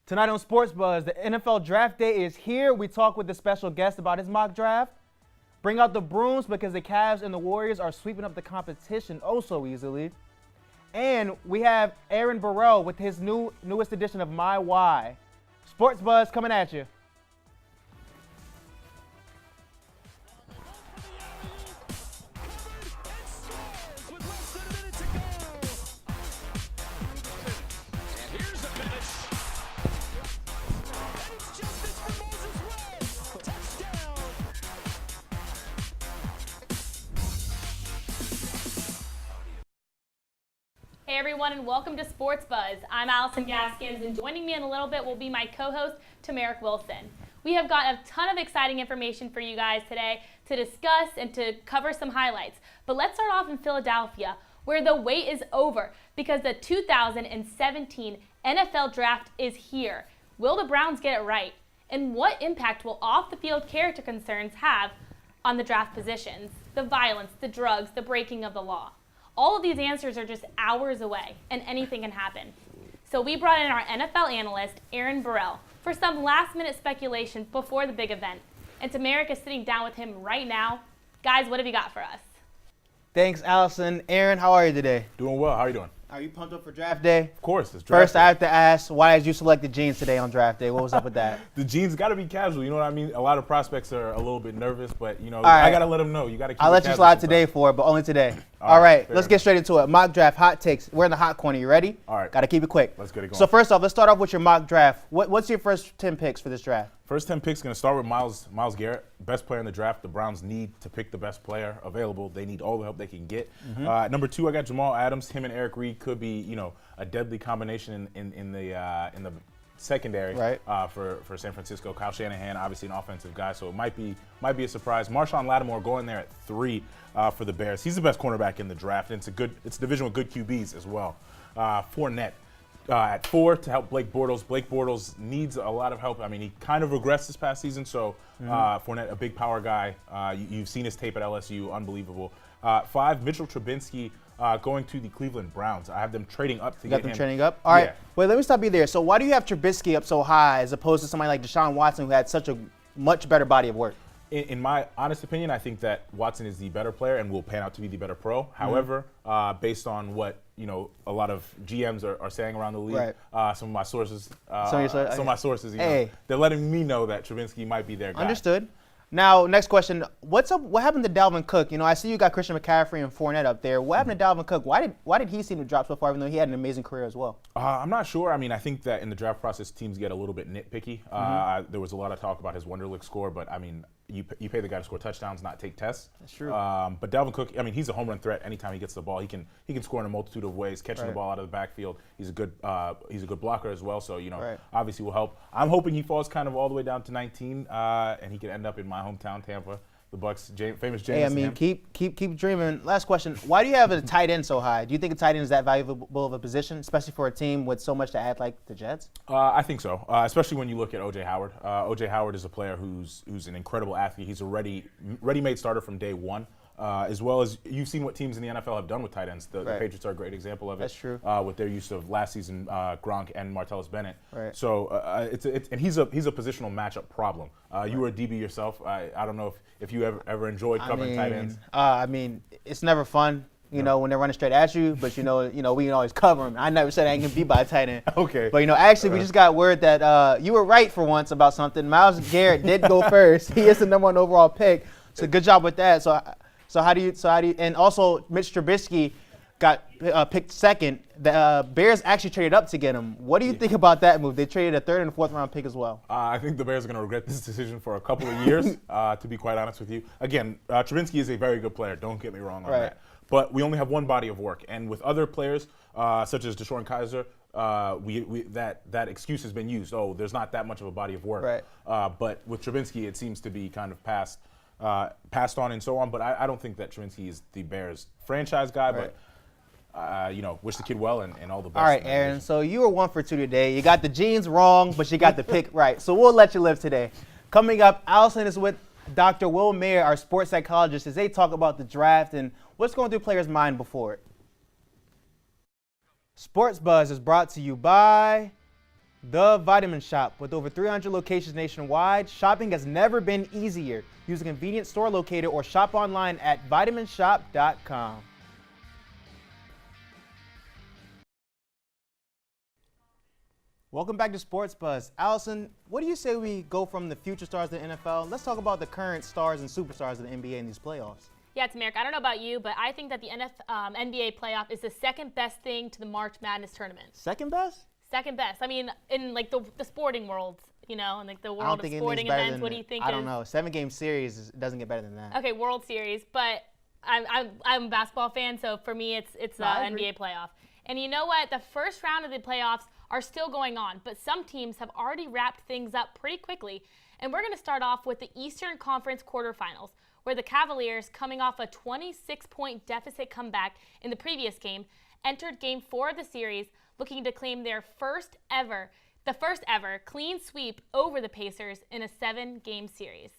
Tonight on Sports Buzz, the NFL Draft Day is here. We talk with the special guest about his mock draft. Bring out the brooms because the Cavs and the Warriors are sweeping up the competition oh so easily. And we have Aaron Burrell with his newest edition of My Why. Sports Buzz coming at you. Hey everyone, and welcome to Sports Buzz. I'm Allison Gaskins, and joining me in a little bit will be my co-host, Tamarick Wilson. We have got a ton of exciting information for you guys today to discuss and to cover some highlights. But let's start off in Philadelphia, where the wait is over because the 2017 NFL Draft is here. Will the Browns get it right? And what impact will off-the-field character concerns have on the draft positions? The violence, the drugs, the breaking of the law. All of these answers are just hours away, and anything can happen. So we brought in our NFL analyst, Aaron Burrell, for some last-minute speculation before the big event. And Tamarick is sitting down with him right now. Guys, what have you got for us? Thanks, Allison. Aaron, how are you today? Doing well. How are you doing? Are you pumped up for draft day? Of course, it's draft First, day. I have to ask, why did you select the jeans today on draft day? What was up with that? The jeans got to be casual. You know what I mean? A lot of prospects are a little bit nervous, but, you know, right. I got to let them know. You got to keep I'll it let you casual slide sometimes. today for it, but only today. All right, let's get straight into it. Mock draft, hot takes. We're in the hot corner. You ready? All right. Got to keep it quick. Let's get it going. So first off, let's start off with your mock draft. What's your first 10 picks for this draft? First 10 picks going to start with Myles Garrett, best player in the draft. The Browns need to pick the best player available. They need all the help they can get. Number 2, I got Jamal Adams. Him and Eric Reed could be, you know, a deadly combination in the secondary for San Francisco. Kyle Shanahan, obviously an offensive guy, so it might be a surprise. Marshawn Lattimore going there at 3 for the Bears. He's the best cornerback in the draft, and it's a division with good QBs as well. Fournette. At 4 to help Blake Bortles. Blake Bortles needs a lot of help. I mean, he kind of regressed this past season, so Fournette, a big power guy. You've seen his tape at LSU, unbelievable. 5, Mitchell Trubisky going to the Cleveland Browns. I have them trading up to get him. Got them trading up? All right. Yeah. Wait, let me stop you there. So why do you have Trubisky up so high as opposed to somebody like Deshaun Watson who had such a much better body of work? In my honest opinion, I think that Watson is the better player and will pan out to be the better pro. However, based on what a lot of GMs are saying around the league, some of my sources, they're letting me know that Trubisky might be their guy. Understood. Now, next question. What's up? What happened to Dalvin Cook? I see you got Christian McCaffrey and Fournette up there. What happened to Dalvin Cook? Why did he seem to drop so far, even though he had an amazing career as well? I'm not sure. I mean, I think that in the draft process, teams get a little bit nitpicky. There was a lot of talk about his Wonderlic score, but I mean, you pay the guy to score touchdowns, not take tests. That's true. But Dalvin Cook, I mean, he's a home run threat. Anytime he gets the ball, he can score in a multitude of ways. Catching the ball out of the backfield, he's a good blocker as well. So obviously will help. I'm hoping he falls kind of all the way down to 19, and he can end up in my hometown, Tampa. The Bucks, famous James. Hey, I mean, keep dreaming. Last question. Why do you have a tight end so high? Do you think a tight end is that valuable of a position, especially for a team with so much to add like the Jets? I think so, especially when you look at O.J. Howard. O.J. Howard is a player who's an incredible athlete. He's a ready-made starter from day one. As well as you've seen what teams in the NFL have done with tight ends. The Patriots are a great example of it. That's true. With their use of last season Gronk and Martellus Bennett. Right. So and he's a positional matchup problem. You were a DB yourself. I don't know if you ever enjoyed covering tight ends. I mean, it's never fun. When they're running straight at you, but we can always cover them. I never said I ain't gonna be by a tight end. Okay. But actually, we just got word that you were right for once about something. Myles Garrett did go first. He is the #1 overall pick. So good job with that. So how do you and also Mitch Trubisky got picked second. The Bears actually traded up to get him. What do you think about that move? They traded a 3rd and 4th round pick as well. I think the Bears are going to regret this decision for a couple of years, to be quite honest with you. Again, Trubisky is a very good player. Don't get me wrong on that. But we only have one body of work. And with other players, such as DeShone Kizer, that excuse has been used. Oh, there's not that much of a body of work. But with Trubisky, it seems to be kind of passed on and so on. But I don't think that Trubisky is the Bears franchise guy. But wish the kid well and all the best. All right, Aaron. So you were 1 for 2 today. You got the jeans wrong, but you got the pick right. So we'll let you live today. Coming up, Allison is with Dr. Will Mayer, our sports psychologist, as they talk about the draft and what's going through players' mind before it. Sports Buzz is brought to you by The Vitamin Shop. With over 300 locations nationwide, shopping has never been easier. Use a convenient store locator or shop online at vitaminshop.com. Welcome back to Sports Buzz. Allison, what do you say we go from the future stars of the NFL? Let's talk about the current stars and superstars of the NBA in these playoffs. Yeah, Tamarick, I don't know about you, but I think that the NBA playoff is the second best thing to the March Madness tournament. Second best? Second best. I mean, in like the sporting world, you know, in like the I don't world of think sporting anything's better events. than What do you think? I don't know. 7-game series doesn't get better than that. Okay, World Series, but I'm a basketball fan, so for me it's the NBA playoff. And you know what? The first round of the playoffs are still going on, but some teams have already wrapped things up pretty quickly. And we're going to start off with the Eastern Conference quarterfinals, where the Cavaliers, coming off a 26-point deficit comeback in the previous game, entered Game 4 of the series looking to claim their first ever clean sweep over the Pacers in a 7-game series.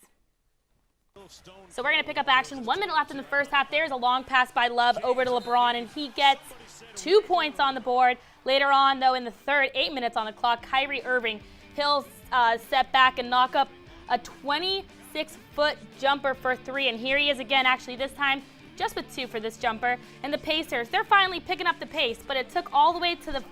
So we're going to pick up action. 1 minute left in the first half. There's a long pass by Love over to LeBron, and he gets 2 points on the board. Later on, though, in the third, 8 minutes on the clock, Kyrie Irving, he'll step back and knock up a 26-foot jumper for 3. And here he is again, actually this time just with 2 for this jumper. And the Pacers, they're finally picking up the pace, but it took all the way to the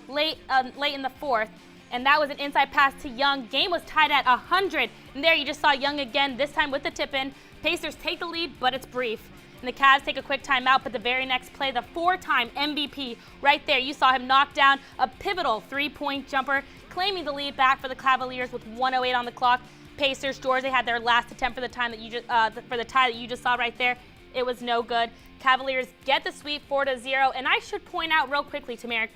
late in the fourth. And that was an inside pass to Young. Game was tied at 100. And there you just saw Young again, this time with the tip-in. Pacers take the lead, but it's brief. And the Cavs take a quick timeout, but the very next play, the 4-time MVP, right there, you saw him knock down a pivotal 3-point jumper, claiming the lead back for the Cavaliers with 1:08 on the clock. Pacers, George, they had their last attempt for the time that you just for the tie that you just saw right there. It was no good. Cavaliers get the sweep 4-0, and I should point out real quickly, Tamarick,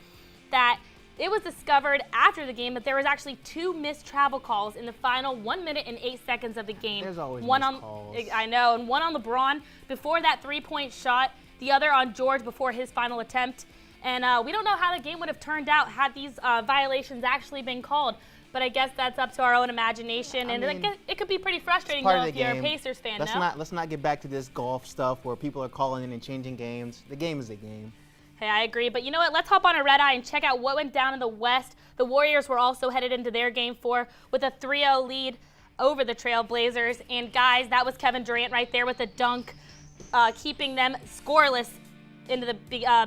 that it was discovered after the game that there was actually 2 missed travel calls in the final 1 minute and 8 seconds of the game. There's always one missed on calls. I know, and one on LeBron before that 3-point shot, the other on George before his final attempt. And we don't know how the game would have turned out had these violations actually been called. But I guess that's up to our own imagination, and it could be pretty frustrating though if you're a Pacers fan. Let's not get back to this golf stuff where people are calling in and changing games. The game is a game. Hey, I agree, but you know what? Let's hop on a red eye and check out what went down in the West. The Warriors were also headed into their Game 4 with a 3-0 lead over the Trail Blazers. And guys, that was Kevin Durant right there with a dunk, keeping them scoreless into the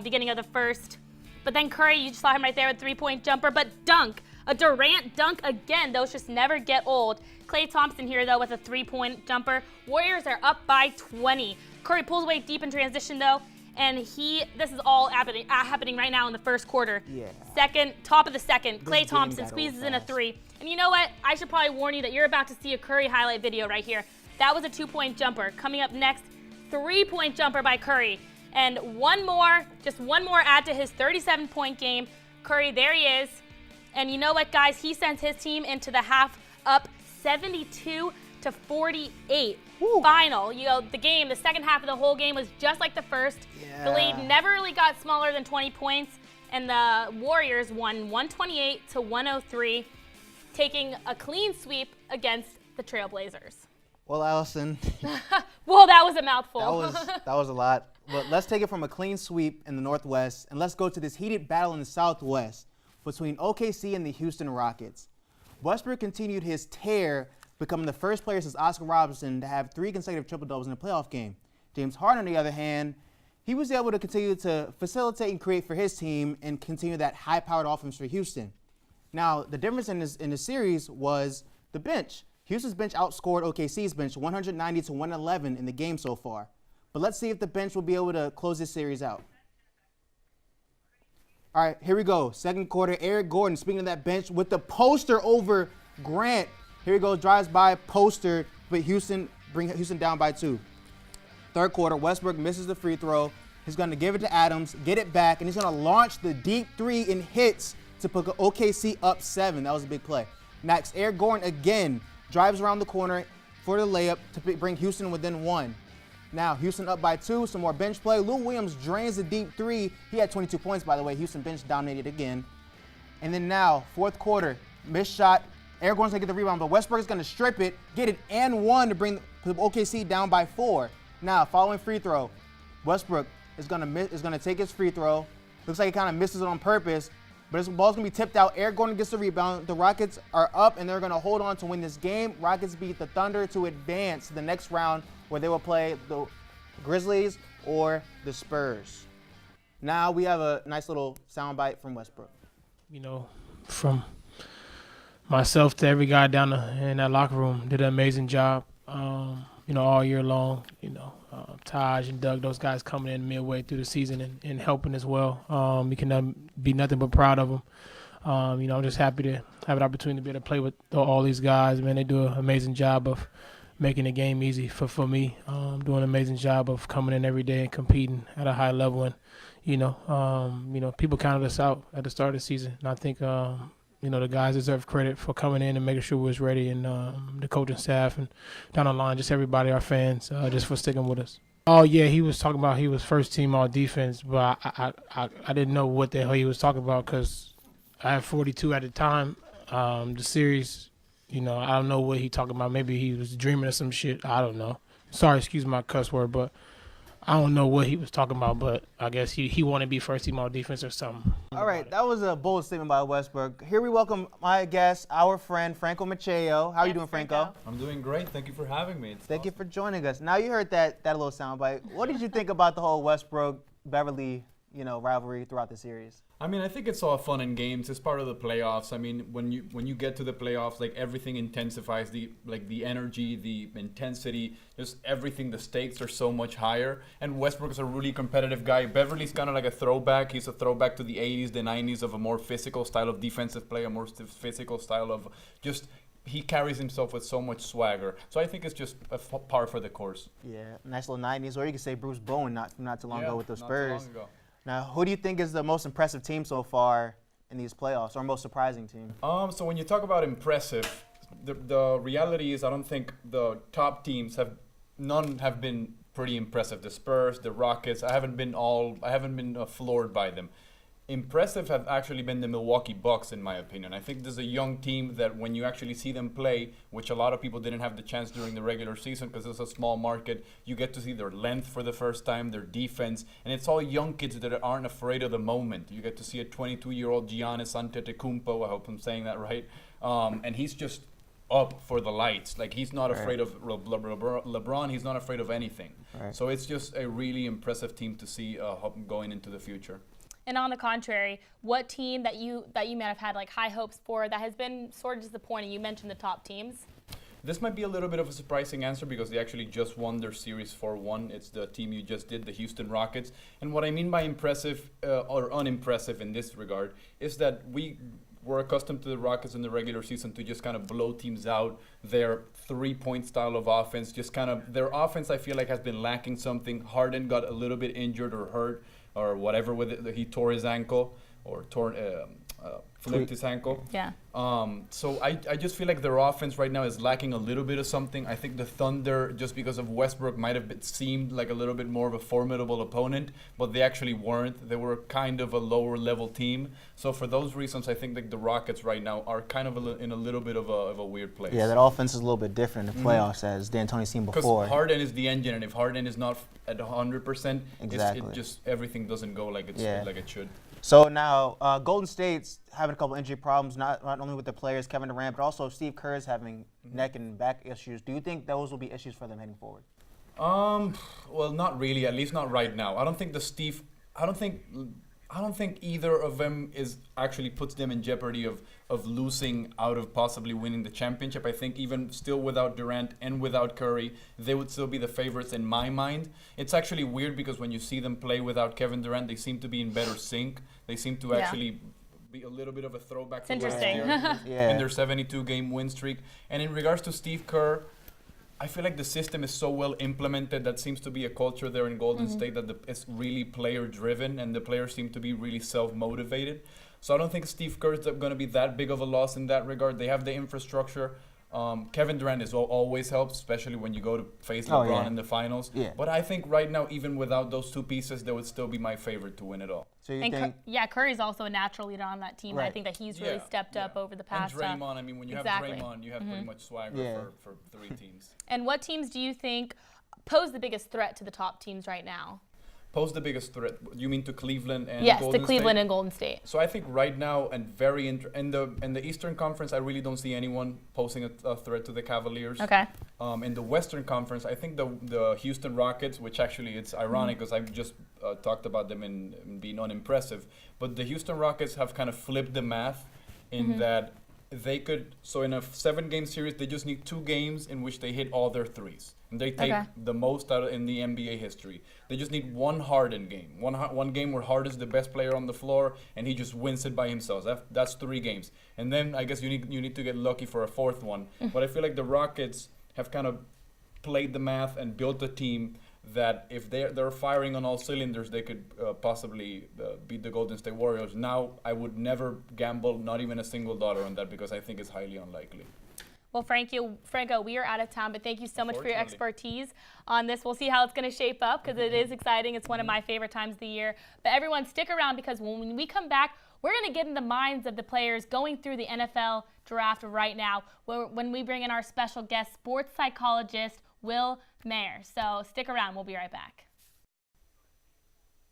beginning of the first. But then Curry, you just saw him right there with a 3-point jumper, but dunk. A Durant dunk again. Those just never get old. Klay Thompson here, though, with a 3-point jumper. Warriors are up by 20. Curry pulls away deep in transition, though. And this is all happening right now in the first quarter. Yeah. Top of the second, Klay Thompson squeezes in a 3. And you know what? I should probably warn you that you're about to see a Curry highlight video right here. That was a 2-point jumper. Coming up next, 3-point jumper by Curry. And just one more add to his 37-point game. Curry, there he is. And you know what, guys? He sends his team into the half up 72-48. Woo. Final. The second half of the whole game was just like the first. Yeah. The lead never really got smaller than 20 points, and the Warriors won 128-103, taking a clean sweep against the Trailblazers. Well, Allison. Well, that was a mouthful. That was a lot. But let's take it from a clean sweep in the Northwest, and let's go to this heated battle in the Southwest between OKC and the Houston Rockets. Westbrook continued his tear, becoming the first player since Oscar Robertson to have 3 consecutive triple-doubles in a playoff game. James Harden, on the other hand, he was able to continue to facilitate and create for his team and continue that high-powered offense for Houston. Now, the difference in the series was the bench. Houston's bench outscored OKC's bench 190-111 in the game so far. But let's see if the bench will be able to close this series out. All right, here we go. Second quarter, Eric Gordon, speaking of that bench, with the poster over Grant. Here he goes, drives by, poster, but bring Houston down by 2. Third quarter, Westbrook misses the free throw. He's going to give it to Adams, get it back, and he's going to launch the deep 3 and hits to put OKC up 7. That was a big play. Next, Eric Gordon again drives around the corner for the layup to bring Houston within 1. Now, Houston up by 2, some more bench play. Lou Williams drains the deep 3. He had 22 points, by the way. Houston bench dominated again. And then now, fourth quarter, missed shot. Eric Gordon's going to get the rebound, but Westbrook is going to strip it, get it and 1 to bring the OKC down by 4. Now, following free throw, Westbrook is going to take his free throw. Looks like he kind of misses it on purpose. But this ball's going to be tipped out. Eric Gordon gets the rebound. The Rockets are up, and they're going to hold on to win this game. Rockets beat the Thunder to advance to the next round where they will play the Grizzlies or the Spurs. Now we have a nice little soundbite from Westbrook. You know, from myself to every guy down in that locker room, did an amazing job, you know, all year long. You know, Taj and Doug, those guys coming in midway through the season and helping as well. We can be nothing but proud of them. You know, I'm just happy to have an opportunity to be able to play with all these guys. Man, they do an amazing job of making the game easy for me. Doing an amazing job of coming in every day and competing at a high level. And, you know, people counted us out at the start of the season. And I think, you know, the guys deserve credit for coming in and making sure we was ready, and the coaching staff and down the line, just everybody, our fans, just for sticking with us. Oh, yeah, he was talking about he was first team all defense, but I didn't know what the hell he was talking about because I had 42 at the time. The series, you know, I don't know what he talking about. Maybe he was dreaming of some shit. I don't know. Sorry, excuse my cuss word, but I don't know what he was talking about, but I guess he wanted to be first team all defense or something. All right, that was a bold statement by Westbrook. Here we welcome my guest, our friend, Franco Macheo. How are you doing, Franco? I'm doing great. Thank you for having me. Thank you for joining us. Now you heard that little soundbite. What did you think about the whole Westbrook-Beverly, you know, rivalry throughout the series? I mean, I think it's all fun and games. It's part of the playoffs. I mean, when you get to the playoffs, like everything intensifies, the energy, the intensity, just everything. The stakes are so much higher. And Westbrook is a really competitive guy. Beverly's kind of like a throwback. He's a throwback to the 80s, the 90s of a more physical style of defensive play, a more physical style of just. He carries himself with so much swagger. So I think it's just a par for the course. Yeah, nice little 90s. Or you could say Bruce Bowen not too long ago with the Spurs. Not too long ago. Now, who do you think is the most impressive team so far in these playoffs, or most surprising team? So when you talk about impressive, the reality is I don't think the top teams none have been pretty impressive. The Spurs, the Rockets, I haven't been floored by them. Impressive have actually been the Milwaukee Bucks, in my opinion. I think there's a young team that when you actually see them play, which a lot of people didn't have the chance during the regular season because it's a small market, you get to see their length for the first time, their defense, and it's all young kids that aren't afraid of the moment. You get to see a 22-year-old Giannis Antetokounmpo, I hope I'm saying that right, and he's just up for the lights. Like, he's not afraid of LeBron. He's not afraid of anything. Right. So it's just a really impressive team to see going into the future. And on the contrary, what team that you may have had like high hopes for that has been sort of disappointing? You mentioned the top teams. This might be a little bit of a surprising answer because they actually just won their series 4-1. It's the team you just did, the Houston Rockets. And what I mean by impressive or unimpressive in this regard is that we were accustomed to the Rockets in the regular season to just kind of blow teams out. Their three-point style of offense, just kind of their offense, I feel like, has been lacking something. Harden got a little bit injured or hurt or whatever with it. He tore his ankle or flipped his ankle. Yeah. So I just feel like their offense right now is lacking a little bit of something. I think the Thunder, just because of Westbrook, might have seemed like a little bit more of a formidable opponent, but they actually weren't. They were kind of a lower level team. So for those reasons, I think that the Rockets right now are kind of in a little bit of a weird place. Yeah, that offense is a little bit different in the playoffs, as D'Antoni's seen before. Because Harden is the engine, and if Harden is not at 100%, exactly. it just everything doesn't go like it should. So now, Golden State's having a couple injury problems, not only with the players, Kevin Durant, but also Steve Kerr's having neck and back issues. Do you think those will be issues for them heading forward? Well, not really. At least not right now. I don't think either of them actually puts them in jeopardy of losing out of possibly winning the championship. I think even still without Durant and without Curry, they would still be the favorites in my mind. It's actually weird because when you see them play without Kevin Durant, they seem to be in better sync. They seem to actually be a little bit of a throwback to last year in their 72-game win streak. And in regards to Steve Kerr, I feel like the system is so well implemented. That seems to be a culture there in Golden State that it's really player-driven, and the players seem to be really self-motivated. So I don't think Steve Kerr is going to be that big of a loss in that regard. They have the infrastructure. Kevin Durant always helps, especially when you go to face LeBron in the finals. Yeah. But I think right now, even without those two pieces, they would still be my favorite to win it all. So you think? Curry's also a natural leader on that team. Right. I think that he's really stepped up over the past. And Draymond, I mean, when you have Draymond, you have pretty much swagger for three teams. And what teams do you think pose the biggest threat to the top teams right now? pose the biggest threat? You mean to Cleveland and Yes, Golden to Cleveland State? and Golden State. So I think right now, and very in the Eastern Conference, I really don't see anyone posing a threat to the Cavaliers. Okay. In the Western Conference, I think the Houston Rockets, which actually it's ironic because I've just talked about them in being unimpressive, but the Houston Rockets have kind of flipped the math in that they could, so in a 7-game series, they just need 2 games in which they hit all their threes. And they take the most out in the NBA history. They just need one Harden game. One game where Harden's the best player on the floor and he just wins it by himself. That's 3 games. And then I guess you need to get lucky for a 4th one. But I feel like the Rockets have kind of played the math and built a team that if they're firing on all cylinders, they could possibly beat the Golden State Warriors. Now, I would never gamble, not even a single dollar on that, because I think it's highly unlikely. Well, Franco, we are out of time, but thank you so much for your expertise on this. We'll see how it's going to shape up because it is exciting. It's one of my favorite times of the year. But everyone, stick around because when we come back, we're going to get in the minds of the players going through the NFL draft right now when we bring in our special guest, sports psychologist Will Mayer. So stick around. We'll be right back.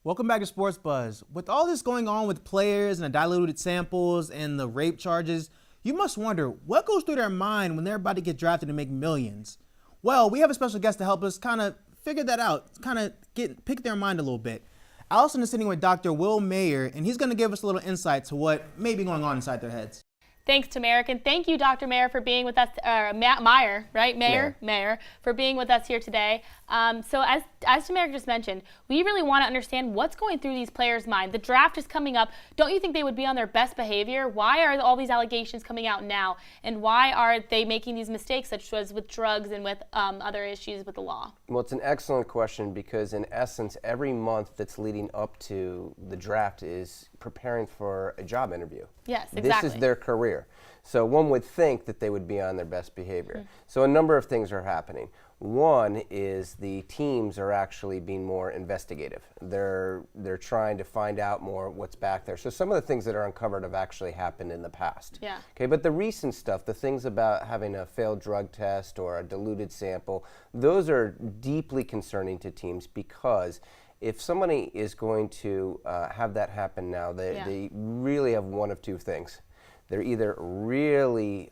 Welcome back to Sports Buzz. With all this going on with players and the diluted samples and the rape charges, you must wonder what goes through their mind when they're about to get drafted and make millions. Well, we have a special guest to help us kind of figure that out, kind of pick their mind a little bit. Allison is sitting with Dr. Will Mayer, and he's going to give us a little insight to what may be going on inside their heads. Thanks, Tamarick, and thank you, Dr. Mayer, for being with us. Meyer, right? Mayer, for being with us here today. So as Tamarick just mentioned, we really want to understand what's going through these players' mind. The draft is coming up. Don't you think they would be on their best behavior? Why are all these allegations coming out now? And why are they making these mistakes, such as with drugs and with other issues with the law? Well, it's an excellent question because, in essence, every month that's leading up to the draft is preparing for a job interview. Yes, exactly. This is their career. So one would think that they would be on their best behavior. So a number of things are happening. One is the teams are actually being more investigative. They're trying to find out more what's back there. So some of the things that are uncovered have actually happened in the past. Yeah. Okay, but the recent stuff, the things about having a failed drug test or a diluted sample, those are deeply concerning to teams because if somebody is going to have that happen now, they really have one of 2 things. They're either really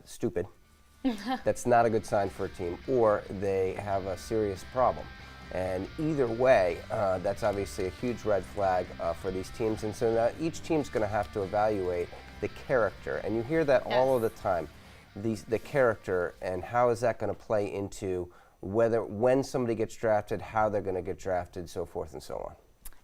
stupid, that's not a good sign for a team, or they have a serious problem. And either way, that's obviously a huge red flag for these teams. And so now each team's going to have to evaluate the character. And you hear that all of the time, the character, and how is that going to play into when somebody gets drafted, how they're going to get drafted, so forth and so on.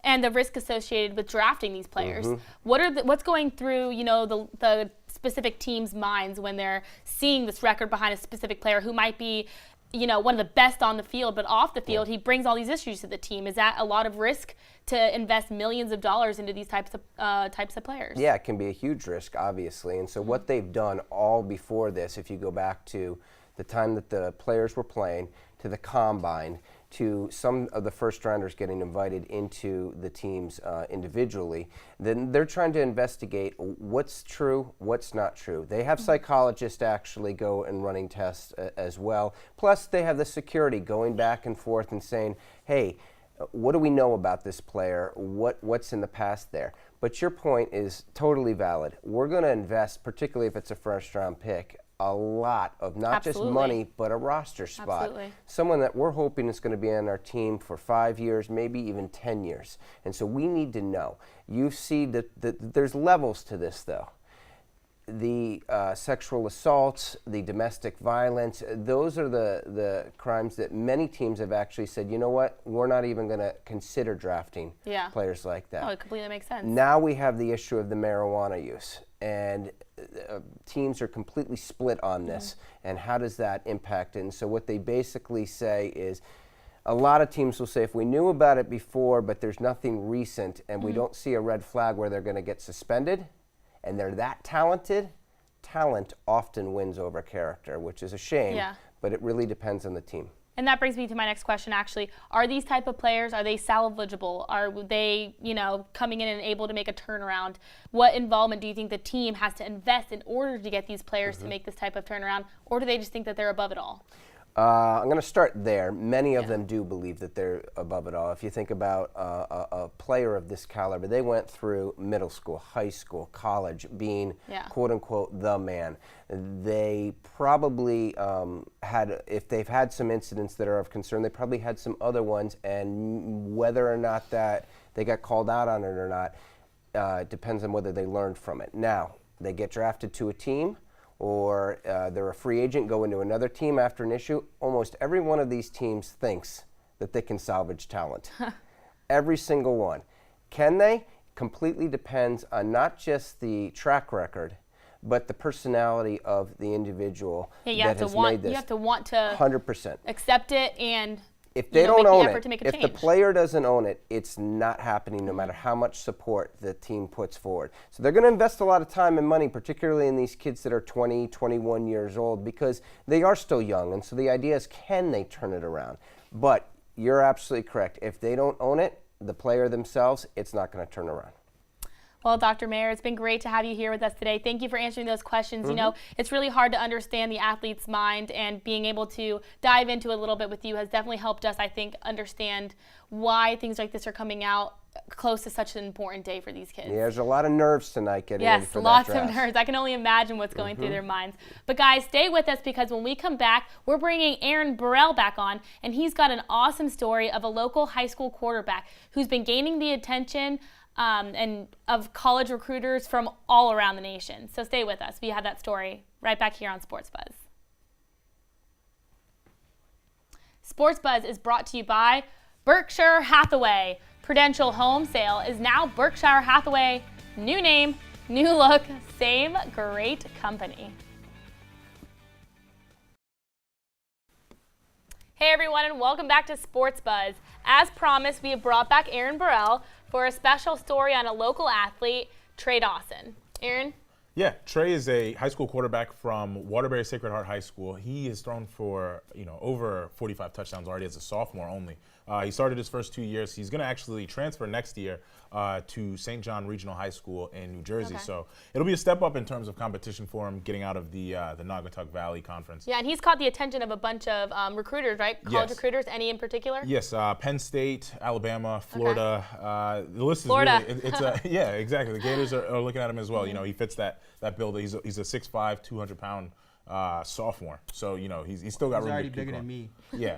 And the risk associated with drafting these players. What's going through, the specific teams' minds when they're seeing this record behind a specific player who might be, one of the best on the field, but off the field, he brings all these issues to the team. Is that a lot of risk to invest millions of dollars into these types of players? Yeah, it can be a huge risk, obviously. And so what they've done all before this, if you go back to the time that the players were playing, to the combine, to some of the first rounders getting invited into the teams individually, then they're trying to investigate what's true, what's not true. They have psychologists actually go and running tests as well. Plus they have the security going back and forth and saying, hey, what do we know about this player? What's in the past there? But your point is totally valid. We're going to invest, particularly if it's a first round pick, a lot of not just money, but a roster spot. Someone that we're hoping is going to be on our team for 5 years, maybe even 10 years. And so we need to know. You see that there's levels to this, though. The sexual assaults, the domestic violence, those are the crimes that many teams have actually said, you know what, we're not even going to consider drafting players like that. Oh, it completely makes sense. Now we have the issue of the marijuana use. And teams are completely split on this. And how does that impact it? And so what they basically say is, a lot of teams will say, if we knew about it before, but there's nothing recent, and we don't see a red flag where they're going to get suspended, and they're that talented, talent often wins over character, which is a shame, but it really depends on the team. And that brings me to my next question, actually. Are these type of players, are they salvageable? Are they, coming in and able to make a turnaround? What involvement do you think the team has to invest in order to get these players to make this type of turnaround? Or do they just think that they're above it all? I'm going to start there. Many of them do believe that they're above it all. If you think about a player of this caliber, they went through middle school, high school, college, being quote unquote the man. They probably had, if they've had some incidents that are of concern, they probably had some other ones, and whether or not that they got called out on it or not depends on whether they learned from it. Now, they get drafted to a team, or they're a free agent, go into another team after an issue. Almost every one of these teams thinks that they can salvage talent. Every single one. Can they? Completely depends on not just the track record, but the personality of the individual that has made this. You have to want to 100%. accept it, and if they don't own it, if the player doesn't own it, it's not happening no matter how much support the team puts forward. So they're going to invest a lot of time and money, particularly in these kids that are 20, 21 years old, because they are still young. And so the idea is, can they turn it around? But you're absolutely correct. If they don't own it, the player themselves, it's not going to turn around. Well, Dr. Mayer, it's been great to have you here with us today. Thank you for answering those questions. You know, it's really hard to understand the athlete's mind, and being able to dive into a little bit with you has definitely helped us, I think, understand why things like this are coming out close to such an important day for these kids. Yeah, there's a lot of nerves tonight getting ready for that draft. Yes, lots of nerves. I can only imagine what's going through their minds. But guys, stay with us, because when we come back, we're bringing Aaron Burrell back on, and he's got an awesome story of a local high school quarterback who's been gaining the attention and of college recruiters from all around the nation. So stay with us. We have that story right back here on Sports Buzz. Sports Buzz is brought to you by Berkshire Hathaway. Prudential Home Sale is now Berkshire Hathaway. New name, new look, same great company. Hey everyone, and welcome back to Sports Buzz. As promised, we have brought back Aaron Burrell for a special story on a local athlete, Trey Dawson. Aaron? Yeah, Trey is a high school quarterback from Waterbury Sacred Heart High School. He has thrown for, over 45 touchdowns already as a sophomore only. He started his first 2 years. He's going to actually transfer next year to St. John Regional High School in New Jersey. Okay. So it'll be a step up in terms of competition for him, getting out of the Naugatuck Valley Conference. Yeah, and he's caught the attention of a bunch of recruiters, right? College recruiters. Any in particular? Yes, Penn State, Alabama, Florida. Okay. The list is Florida. Really, yeah, exactly. The Gators are looking at him as well. He fits that bill. He's a 6'5", 200-pound sophomore. So, he's still got room to keep already bigger than me. Yeah.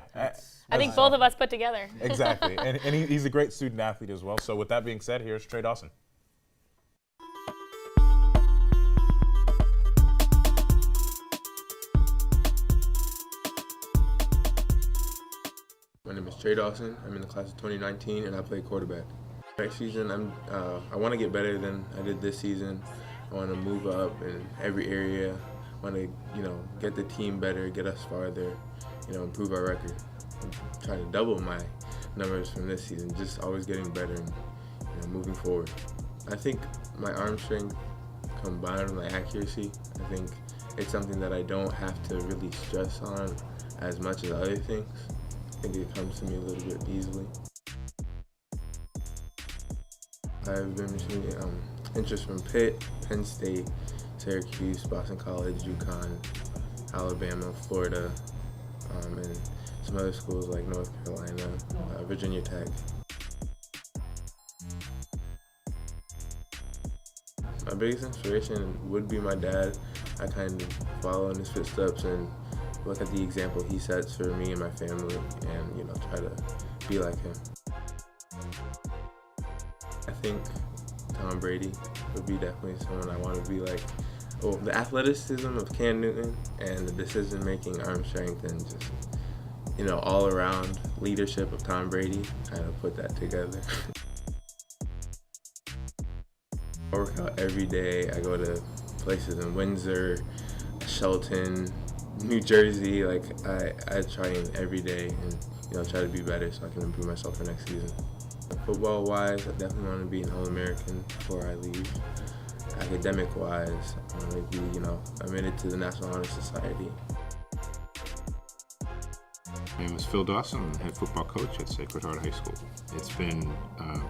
I think both of us put together. Exactly. And he's a great student athlete as well. So with that being said, here's Trey Dawson. My name is Trey Dawson. I'm in the class of 2019, and I play quarterback. Next season, I want to get better than I did this season. I want to move up in every area. I want to, get the team better, get us farther, improve our record. I'm trying to double my numbers from this season, just always getting better and moving forward. I think my arm strength combined with my accuracy, I think it's something that I don't have to really stress on as much as other things. I think it comes to me a little bit easily. I've been receiving interest from Pitt, Penn State, Syracuse, Boston College, UConn, Alabama, Florida, and some other schools like North Carolina, Virginia Tech. My biggest inspiration would be my dad. I kind of follow in his footsteps and look at the example he sets for me and my family, and try to be like him. I think Tom Brady would be definitely someone I want to be like. Well, the athleticism of Cam Newton and the decision-making, arm strength, and just all-around leadership of Tom Brady, kind of put that together. I work out every day. I go to places in Windsor, Shelton, New Jersey. Like I train every day and try to be better so I can improve myself for next season. Football-wise, I definitely want to be an All-American before I leave. Academic-wise, I want to be admitted to the National Honor Society. My name is Phil Dawson. I'm the head football coach at Sacred Heart High School. It's been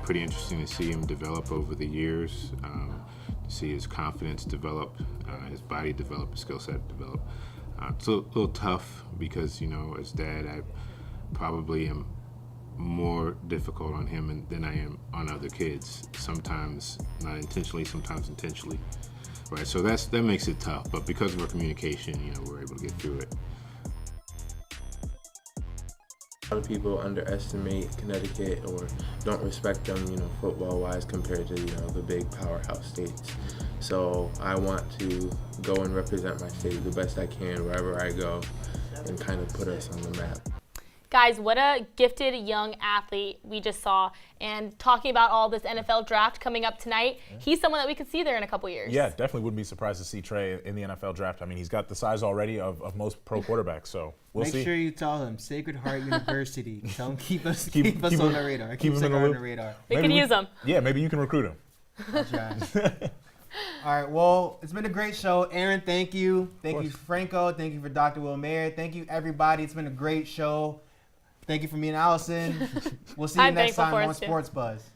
pretty interesting to see him develop over the years, to see his confidence develop, his body develop, his skill set develop. It's a little tough because, you know, as dad, I probably am more difficult on him than I am on other kids. Sometimes not intentionally, sometimes intentionally. Right, so that makes it tough. But because of our communication, you know, we're able to get through it. A lot of people underestimate Connecticut or don't respect them, you know, football-wise compared to, you know, the big powerhouse states. So I want to go and represent my state the best I can wherever I go and kind of put us on the map. Guys, what a gifted young athlete we just saw. And talking about all this NFL draft coming up tonight, he's someone that we could see there in a couple years. Yeah, definitely wouldn't be surprised to see Trey in the NFL draft. I mean, he's got the size already of most pro quarterbacks, so we'll see. Make sure you tell him Sacred Heart University. Tell him keep us on the radar. Keep him in the Sacred on loop. the radar. We could use him. Yeah, maybe you can recruit him. I'll try. All right, well, it's been a great show. Aaron, thank you. Thank you, Franco. Thank you for Dr. Will Mayer. Thank you, everybody. It's been a great show. Thank you for me and Allison. We'll see you I'm next thankful time for on us, too. Sports Buzz.